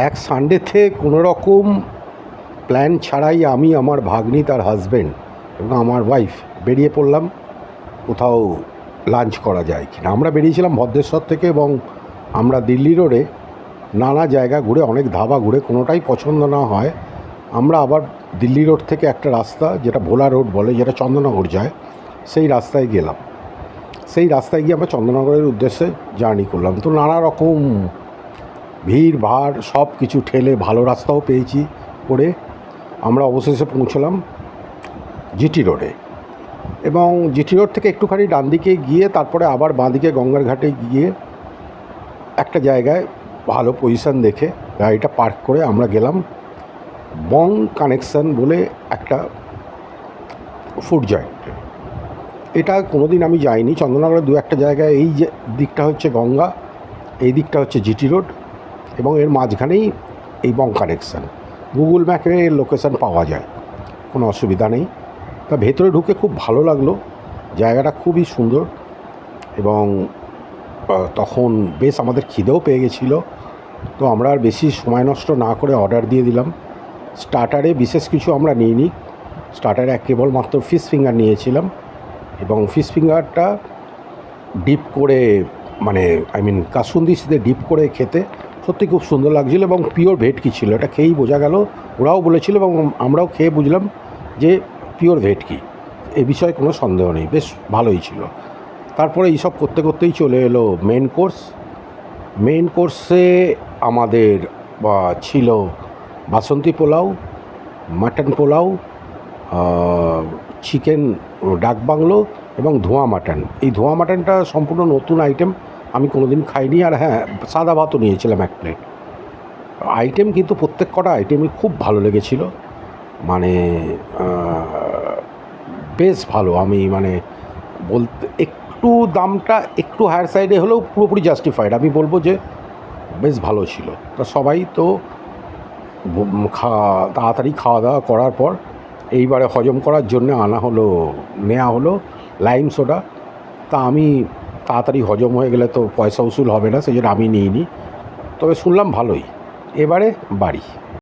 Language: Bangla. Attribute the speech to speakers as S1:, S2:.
S1: এক সানডেতে কোনো রকম প্ল্যান ছাড়াই আমি, আমার ভাগ্নি, তার হাজব্যান্ড এবং আমার ওয়াইফ বেরিয়ে পড়লাম কোথাও লাঞ্চ করা যায় কিনা। আমরা বেরিয়েছিলাম ভদ্রেশ্বর থেকে এবং আমরা দিল্লি রোডে নানা জায়গা ঘুরে, অনেক ধাবা ঘুরে কোনোটাই পছন্দ না হয় আমরা আবার দিল্লি রোড থেকে একটা রাস্তা, যেটা ভোলা রোড বলে, যেটা চন্দননগর যায়, সেই রাস্তায় গেলাম। সেই রাস্তায় গিয়ে আমরা চন্দননগরের উদ্দেশ্যে জার্নি করলাম। তো নানা রকম ভিড় ভাড় সব কিছু ঠেলে ভালো রাস্তাও পেয়েছি করে আমরা অবশেষে পৌঁছলাম জিটি রোডে। এবং জিটি রোড থেকে একটুখানি ডান দিকে গিয়ে তারপরে আবার বাঁদিকে গঙ্গার ঘাটে গিয়ে একটা জায়গায় ভালো পজিশান দেখে গাড়িটা পার্ক করে আমরা গেলাম বং কানেকশান বলে একটা ফুড জয়েন্টে। এটা কোনো দিন আমি যাইনি। চন্দননগরের দু একটা জায়গায়, এই যে দিকটা হচ্ছে গঙ্গা, এই দিকটা হচ্ছে জিটি রোড এবং এর মাঝখানেই এই বং কানেকশান। গুগল ম্যাপে লোকেশান পাওয়া যায়, কোনো অসুবিধা নেই। তা ভেতরে ঢুকে খুব ভালো লাগলো, জায়গাটা খুবই সুন্দর এবং তখন বেশ আমাদের খিদেও পেয়ে গেছিলো। তো আমরা আর বেশি সময় নষ্ট না করে অর্ডার দিয়ে দিলাম। স্টার্টারে বিশেষ কিছু আমরা নিইনি, স্টার্টারে কেবলমাত্র ফিশ ফিঙ্গার নিয়েছিলাম এবং ফিশ ফিঙ্গারটা ডিপ করে, মানে কাসুন্দিস দিয়ে ডিপ করে খেতে সত্যি খুব সুন্দর লাগছিলো এবং পিওর ভেটকি ছিল। এটা খেয়েই বোঝা গেল, ওরাও বলেছিল এবং আমরাও খেয়ে বুঝলাম যে পিওর ভেটকি, এ বিষয়ে কোনো সন্দেহ নেই, বেশ ভালোই ছিল। তারপরে এইসব করতে করতেই চলে এলো মেন কোর্স। মেন কোর্সে আমাদের ছিল বাসন্তী পোলাও, মাটন পোলাও, চিকেন ডাক বাংলো এবং ধোঁয়া মাটন। এই ধোঁয়া মাটনটা সম্পূর্ণ নতুন আইটেম, আমি কোনো দিন খাইনি। আর হ্যাঁ, সাদা ভাতও নিয়েছিলাম এক প্লেট। আইটেম কিন্তু প্রত্যেক কটা আইটেমই খুব ভালো লেগেছিলো, মানে বেশ ভালো। আমি মানে বলতে একটু দামটা একটু হায়ার সাইডে হলেও পুরোপুরি জাস্টিফাইড। আমি বলবো যে বেশ ভালো ছিল। তা সবাই তো তাড়াতাড়ি খাওয়া দাওয়া করার পর এইবারে হজম করার জন্য নেওয়া হলো লাইম সোডা। তা আমি তাড়াতাড়ি হজম হয়ে গেলে তো পয়সা উসুল হবে না, সেই জন্য আমি নিইনি। তবে শুনলাম ভালোই। এবারে বাড়ি।